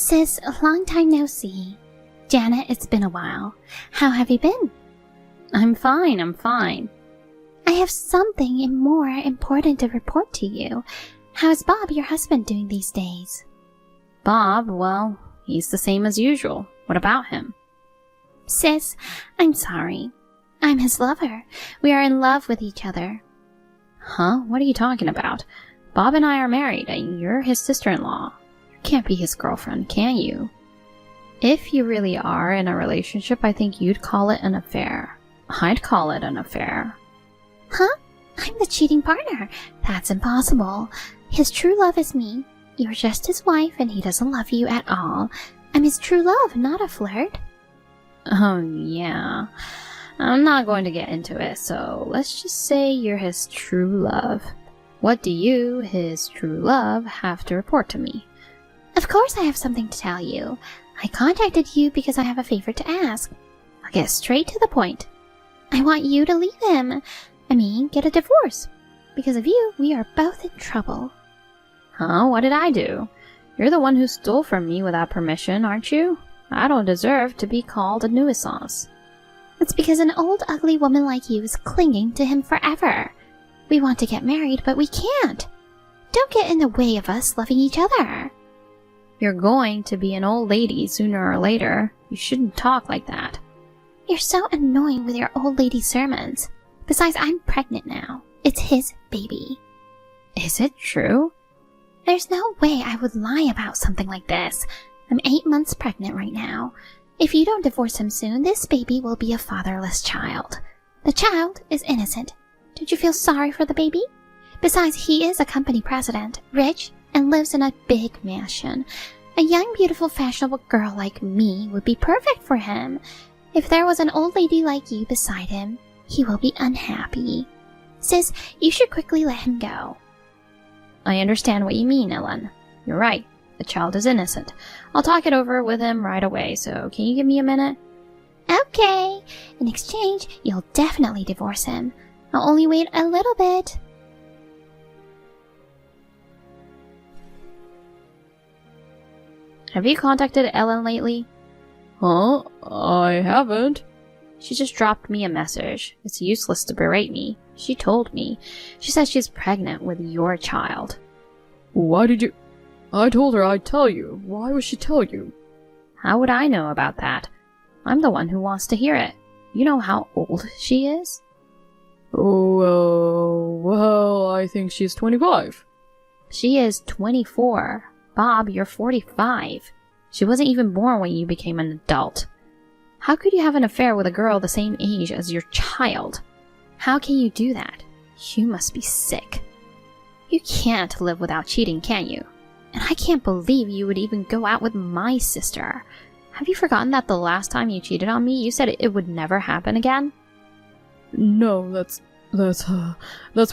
Sis, long time no see. Janet, it's been a while. How have you been? I'm fine. I have something more important to report to you. How's Bob, your husband, doing these days? Bob, well, he's the same as usual. What about him? Sis, I'm sorry. I'm his lover. We are in love with each other. Huh? What are you talking about? Bob and I are married, and you're his sister-in-law. You can't be his girlfriend, can you? If you really are in a relationship, I think you'd call it an affair. I'd call it an affair. Huh? I'm the cheating partner. That's impossible. His true love is me. You're just his wife, and he doesn't love you at all. I'm his true love, not a flirt. Oh, yeah. I'm not going to get into it, so let's just say you're his true love. What do you, his true love, have to report to me? Of course I have something to tell you. I contacted you because I have a favor to ask. I'll get straight to the point. I want you to leave him. Get a divorce. Because of you, we are both in trouble. Huh? What did I do? You're the one who stole from me without permission, aren't you? I don't deserve to be called a nuisance. It's because an old, ugly woman like you is clinging to him forever. We want to get married, but we can't. Don't get in the way of us loving each other. You're going to be an old lady sooner or later. You shouldn't talk like that. You're so annoying with your old lady sermons. Besides, I'm pregnant now. It's his baby. Is it true? There's no way I would lie about something like this. I'm 8 months pregnant right now. If you don't divorce him soon, this baby will be a fatherless child. The child is innocent. Don't you feel sorry for the baby? Besides, he is a company president, rich, and lives in a big mansion. A young, beautiful, fashionable girl like me would be perfect for him. If there was an old lady like you beside him, he will be unhappy. Sis, you should quickly let him go. I understand what you mean, Ellen. You're right. The child is innocent. I'll talk it over with him right away, so can you give me a minute? Okay. In exchange, you'll definitely divorce him. I'll only wait a little bit. Have you contacted Ellen lately? Huh? I haven't. She just dropped me a message. It's useless to berate me. She told me. She says she's pregnant with your child. Why did you... I told her I'd tell you. Why would she tell you? How would I know about that? I'm the one who wants to hear it. You know how old she is? Oh, well, I think she's 25. She is 24. Bob, you're 45. She wasn't even born when you became an adult. How could you have an affair with a girl the same age as your child? How can you do that? You must be sick. You can't live without cheating, can you? And I can't believe you would even go out with my sister. Have you forgotten that the last time you cheated on me, you said it would never happen again? No, that's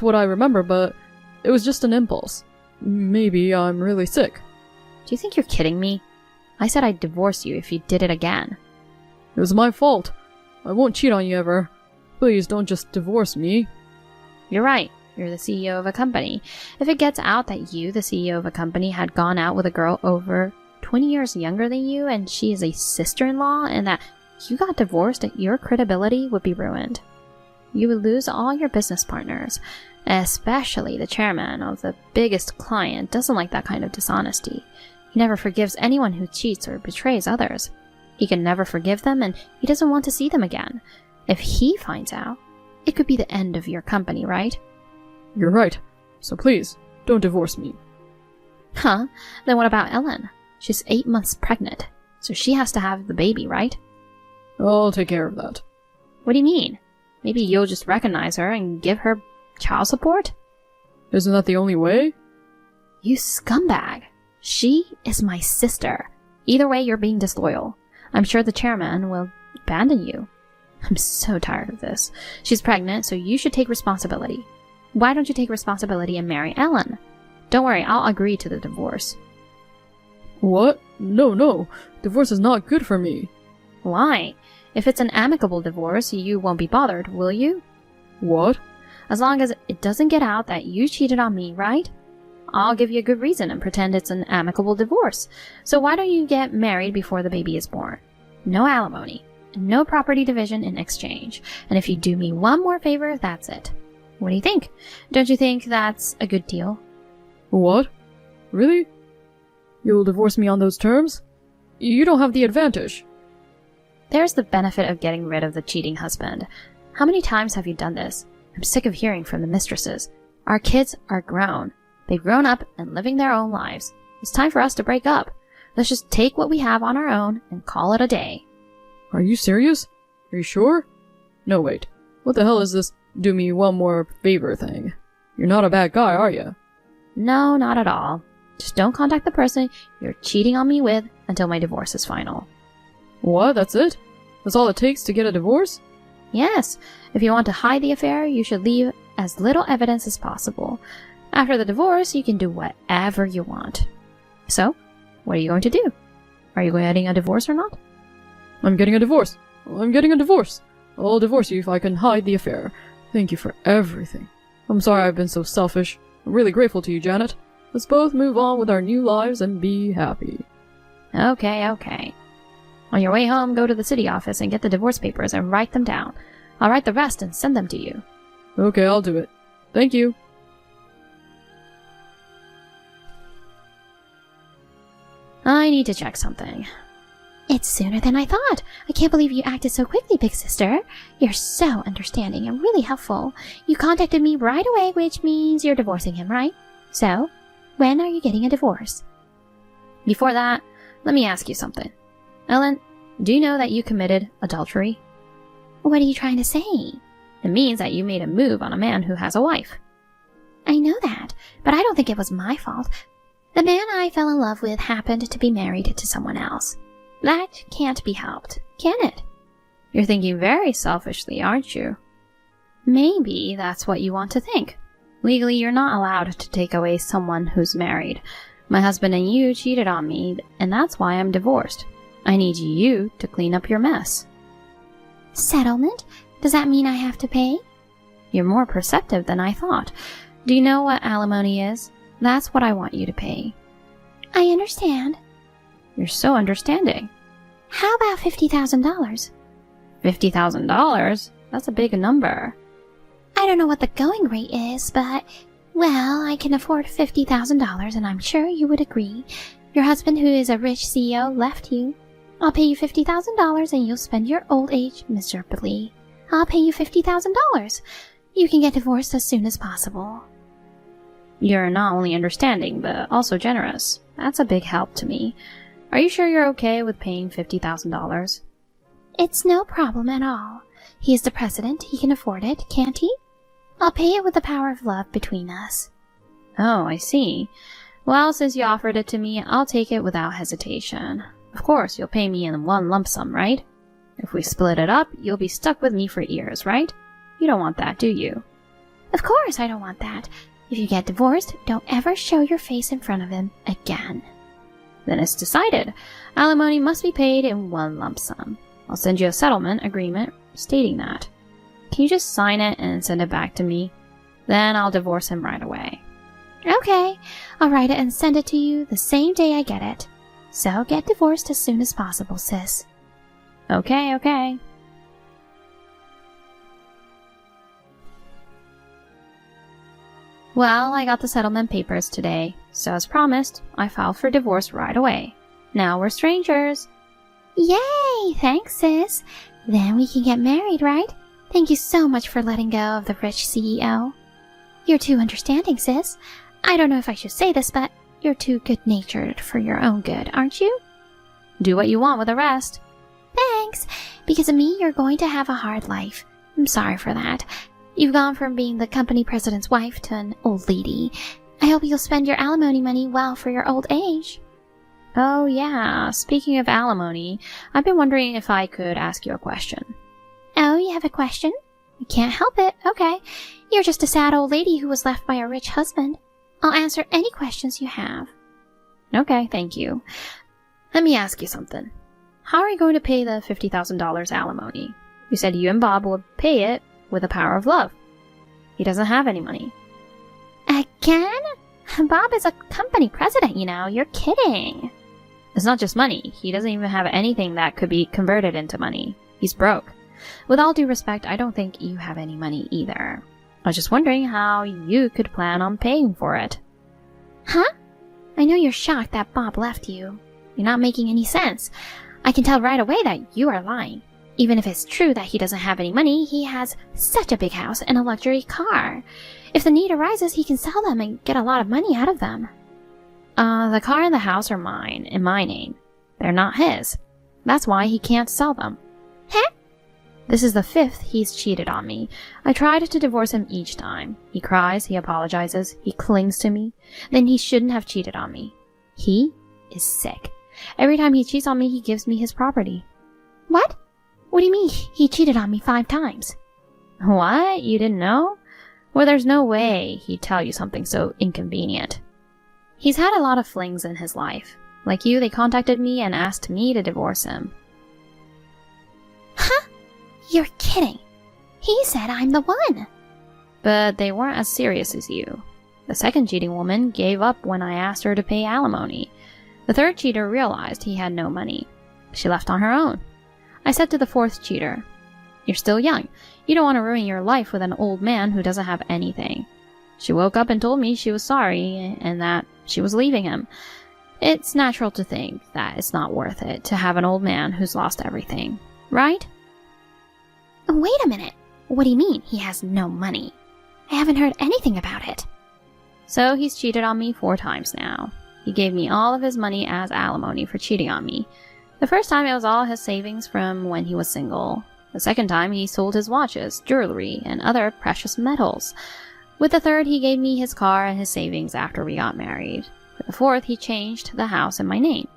what I remember, but it was just an impulse. Maybe I'm really sick. Do you think you're kidding me? I said I'd divorce you if you did it again. It was my fault. I won't cheat on you ever. Please don't just divorce me. You're right. You're the CEO of a company. If it gets out that you, the CEO of a company, had gone out with a girl over 20 years younger than you and she is a sister-in-law and that you got divorced, your credibility would be ruined. You would lose all your business partners, especially the chairman of the biggest client doesn't like that kind of dishonesty. He never forgives anyone who cheats or betrays others. He can never forgive them and he doesn't want to see them again. If he finds out, it could be the end of your company, right? You're right. So please, don't divorce me. Huh? Then what about Ellen? She's 8 months pregnant, so she has to have the baby, right? I'll take care of that. What do you mean? Maybe you'll just recognize her and give her child support? Isn't that the only way? You scumbag. She is my sister. Either way, you're being disloyal. I'm sure the chairman will abandon you. I'm so tired of this. She's pregnant, so you should take responsibility. Why don't you take responsibility and marry Ellen? Don't worry, I'll agree to the divorce. What? No. Divorce is not good for me. Why? If it's an amicable divorce, you won't be bothered, will you? What? As long as it doesn't get out that you cheated on me, right? I'll give you a good reason and pretend it's an amicable divorce. So why don't you get married before the baby is born? No alimony, no property division in exchange. And if you do me one more favor, that's it. What do you think? Don't you think that's a good deal? What? Really? You'll divorce me on those terms? You don't have the advantage. There's the benefit of getting rid of the cheating husband. How many times have you done this? I'm sick of hearing from the mistresses. Our kids are grown. They've grown up and living their own lives. It's time for us to break up. Let's just take what we have on our own and call it a day. Are you serious? Are you sure? No, wait. What the hell is this do me one more favor thing? You're not a bad guy, are you? No, not at all. Just don't contact the person you're cheating on me with until my divorce is final. What? That's it? That's all it takes to get a divorce? Yes. If you want to hide the affair, you should leave as little evidence as possible. After the divorce, you can do whatever you want. So, what are you going to do? Are you getting a divorce or not? I'm getting a divorce. I'm getting a divorce. I'll divorce you if I can hide the affair. Thank you for everything. I'm sorry I've been so selfish. I'm really grateful to you, Janet. Let's both move on with our new lives and be happy. Okay. On your way home, go to the city office and get the divorce papers and write them down. I'll write the rest and send them to you. Okay, I'll do it. Thank you. I need to check something. It's sooner than I thought. I can't believe you acted so quickly, big sister. You're so understanding and really helpful. You contacted me right away, which means you're divorcing him, right? So, when are you getting a divorce? Before that, let me ask you something. Ellen, do you know that you committed adultery? What are you trying to say? It means that you made a move on a man who has a wife. I know that, but I don't think it was my fault. The man I fell in love with happened to be married to someone else. That can't be helped, can it? You're thinking very selfishly, aren't you? Maybe that's what you want to think. Legally, you're not allowed to take away someone who's married. My husband and you cheated on me, and that's why I'm divorced. I need you to clean up your mess. Settlement? Does that mean I have to pay? You're more perceptive than I thought. Do you know what alimony is? That's what I want you to pay. I understand. You're so understanding. How about $50,000? $50,000? That's a big number. I don't know what the going rate is, but, well, I can afford $50,000 and I'm sure you would agree. Your husband, who is a rich CEO, left you. I'll pay you $50,000 and you'll spend your old age miserably. I'll pay you $50,000. You can get divorced as soon as possible. You're not only understanding, but also generous. That's a big help to me. Are you sure you're okay with paying $50,000? It's no problem at all. He is the president. He can afford it, can't he? I'll pay it with the power of love between us. Oh, I see. Well, since you offered it to me, I'll take it without hesitation. Of course, you'll pay me in one lump sum, right? If we split it up, you'll be stuck with me for years, right? You don't want that, do you? Of course I don't want that. If you get divorced, don't ever show your face in front of him again. Then it's decided. Alimony must be paid in one lump sum. I'll send you a settlement agreement stating that. Can you just sign it and send it back to me? Then I'll divorce him right away. Okay, I'll write it and send it to you the same day I get it. So get divorced as soon as possible, sis. Okay. Well, I got the settlement papers today, so as promised, I filed for divorce right away. Now we're strangers. Yay! Thanks, sis. Then we can get married, right? Thank you so much for letting go of the rich CEO. You're too understanding, sis. I don't know if I should say this, but you're too good-natured for your own good, aren't you? Do what you want with the rest. Thanks. Because of me, you're going to have a hard life. I'm sorry for that. You've gone from being the company president's wife to an old lady. I hope you'll spend your alimony money well for your old age. Oh yeah, speaking of alimony, I've been wondering if I could ask you a question. Oh, you have a question? I can't help it. Okay. You're just a sad old lady who was left by a rich husband. I'll answer any questions you have. Okay, thank you. Let me ask you something. How are you going to pay the $50,000 alimony? You said you and Bob would pay it with the power of love. He doesn't have any money. Again? Bob is a company president, you know. You're kidding. It's not just money. He doesn't even have anything that could be converted into money. He's broke. With all due respect, I don't think you have any money either. I was just wondering how you could plan on paying for it. Huh? I know you're shocked that Bob left you. You're not making any sense. I can tell right away that you are lying. Even if it's true that he doesn't have any money, he has such a big house and a luxury car. If the need arises, he can sell them and get a lot of money out of them. The car and the house are mine, in my name. They're not his. That's why he can't sell them. Huh? This is the 5th he's cheated on me. I tried to divorce him each time. He cries, he apologizes, he clings to me. Then he shouldn't have cheated on me. He is sick. Every time he cheats on me, he gives me his property. What? What do you mean he cheated on me 5 times? What? You didn't know? Well, there's no way he'd tell you something so inconvenient. He's had a lot of flings in his life. Like you, they contacted me and asked me to divorce him. Huh? You're kidding. He said I'm the one. But they weren't as serious as you. The second cheating woman gave up when I asked her to pay alimony. The third cheater realized he had no money. She left on her own. I said to the 4th cheater, "You're still young. You don't want to ruin your life with an old man who doesn't have anything." She woke up and told me she was sorry and that she was leaving him. It's natural to think that it's not worth it to have an old man who's lost everything, right? Wait a minute. What do you mean he has no money? I haven't heard anything about it. So he's cheated on me 4 times now. He gave me all of his money as alimony for cheating on me. The first time it was all his savings from when he was single. The second time he sold his watches, jewelry, and other precious metals. With the third, he gave me his car and his savings after we got married. With the 4th, he changed the house in my name.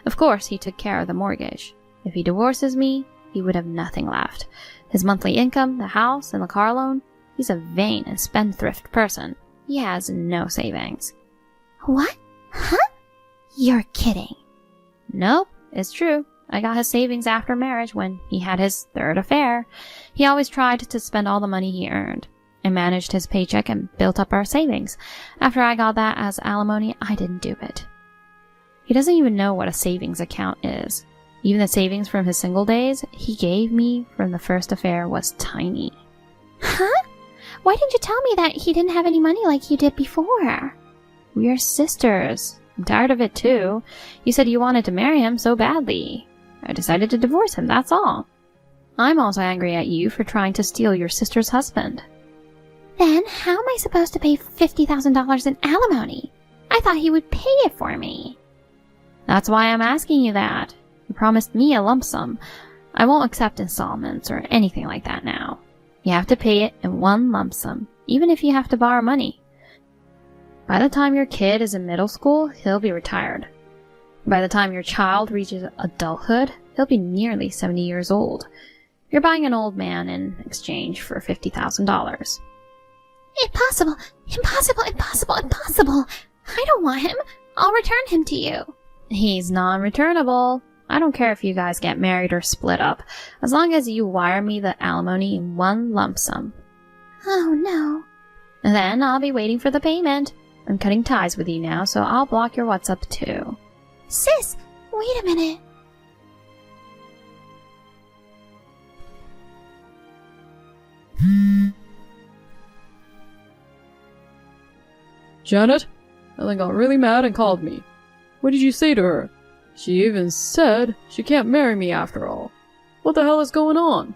Of course, he took care of the mortgage. If he divorces me, he would have nothing left. His monthly income, the house, and the car loan. He's a vain and spendthrift person. He has no savings. What? Huh? You're kidding. Nope, it's true. I got his savings after marriage when he had his 3rd affair. He always tried to spend all the money he earned. I managed his paycheck and built up our savings. After I got that as alimony, I didn't do it. He doesn't even know what a savings account is. Even the savings from his single days he gave me from the first affair was tiny. Huh? Why didn't you tell me that he didn't have any money like you did before? We are sisters. I'm tired of it too. You said you wanted to marry him so badly. I decided to divorce him, that's all. I'm also angry at you for trying to steal your sister's husband. Then how am I supposed to pay $50,000 in alimony? I thought he would pay it for me. That's why I'm asking you that. You promised me a lump sum. I won't accept installments or anything like that now. You have to pay it in one lump sum, even if you have to borrow money. By the time your kid is in middle school, he'll be retired. By the time your child reaches adulthood, he'll be nearly 70 years old. You're buying an old man in exchange for $50,000. Impossible! Impossible! Impossible! Impossible! I don't want him. I'll return him to you. He's non-returnable. I don't care if you guys get married or split up, as long as you wire me the alimony in one lump sum. Oh no. Then I'll be waiting for the payment. I'm cutting ties with you now, so I'll block your WhatsApp too. Sis, wait a minute. Janet? Ellen got really mad and called me. What did you say to her? She even said she can't marry me after all. What the hell is going on?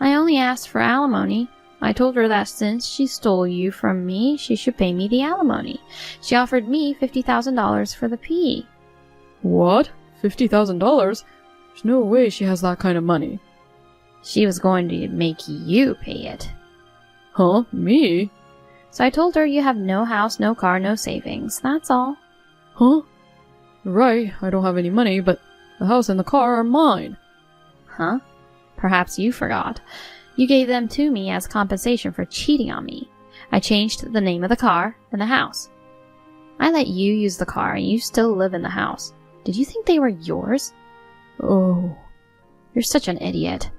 I only asked for alimony. I told her that since she stole you from me, she should pay me the alimony. She offered me $50,000 for the pee. What? $50,000? There's no way she has that kind of money. She was going to make you pay it. Huh? Me? So I told her you have no house, no car, no savings. That's all. Huh? Right, I don't have any money, but the house and the car are mine. Huh? Perhaps you forgot. You gave them to me as compensation for cheating on me. I changed the name of the car and the house. I let you use the car and you still live in the house. Did you think they were yours? Oh. You're such an idiot.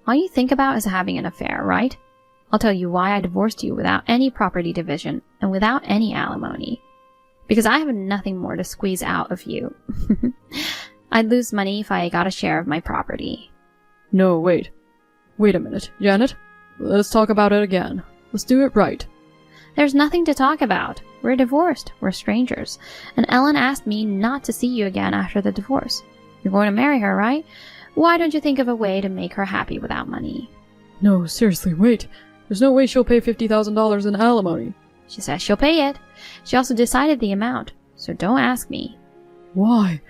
All you think about is having an affair, right? I'll tell you why I divorced you without any property division and without any alimony. Because I have nothing more to squeeze out of you. I'd lose money if I got a share of my property. No, wait. Wait a minute, Janet. Let's talk about it again. Let's do it right. There's nothing to talk about. We're divorced. We're strangers. And Ellen asked me not to see you again after the divorce. You're going to marry her, right? Why don't you think of a way to make her happy without money? No, seriously, wait. There's no way she'll pay $50,000 in alimony. She says she'll pay it. She also decided the amount, so don't ask me. Why?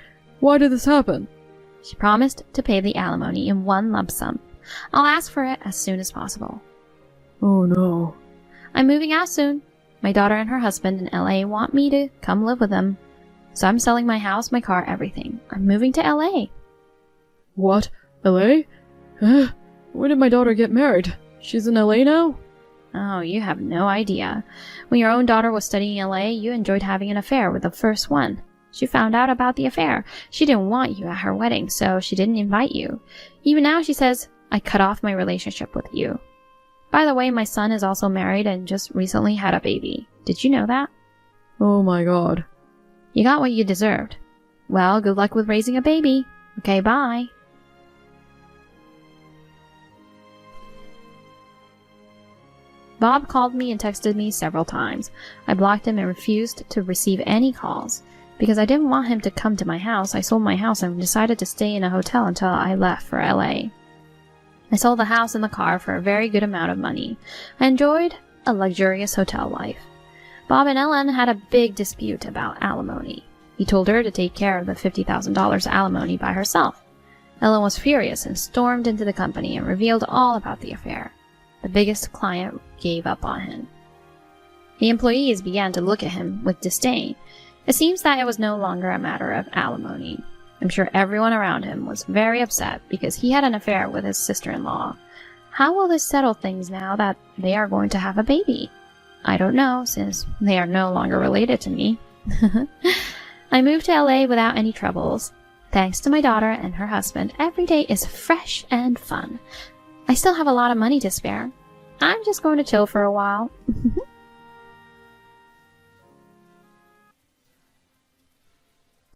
Why did this happen? She promised to pay the alimony in one lump sum. I'll ask for it as soon as possible. Oh no. I'm moving out soon. My daughter and her husband in LA want me to come live with them. So I'm selling my house, my car, everything. I'm moving to LA. What? LA? When did my daughter get married? She's in LA now? Oh, you have no idea. When your own daughter was studying in LA, you enjoyed having an affair with the first one. She found out about the affair. She didn't want you at her wedding, so she didn't invite you. Even now she says, I cut off my relationship with you. By the way, my son is also married and just recently had a baby. Did you know that? Oh my god. You got what you deserved. Well, good luck with raising a baby. Okay, bye. Bob called me and texted me several times. I blocked him and refused to receive any calls. Because I didn't want him to come to my house, I sold my house and decided to stay in a hotel until I left for LA. I sold the house and the car for a very good amount of money. I enjoyed a luxurious hotel life. Bob and Ellen had a big dispute about alimony. He told her to take care of the $50,000 alimony by herself. Ellen was furious and stormed into the company and revealed all about the affair. The biggest client gave up on him. The employees began to look at him with disdain. It seems that it was no longer a matter of alimony. I'm sure everyone around him was very upset because he had an affair with his sister-in-law. How will this settle things now that they are going to have a baby? I don't know, since they are no longer related to me. I moved to LA without any troubles. Thanks to my daughter and her husband, every day is fresh and fun. I still have a lot of money to spare. I'm just going to chill for a while.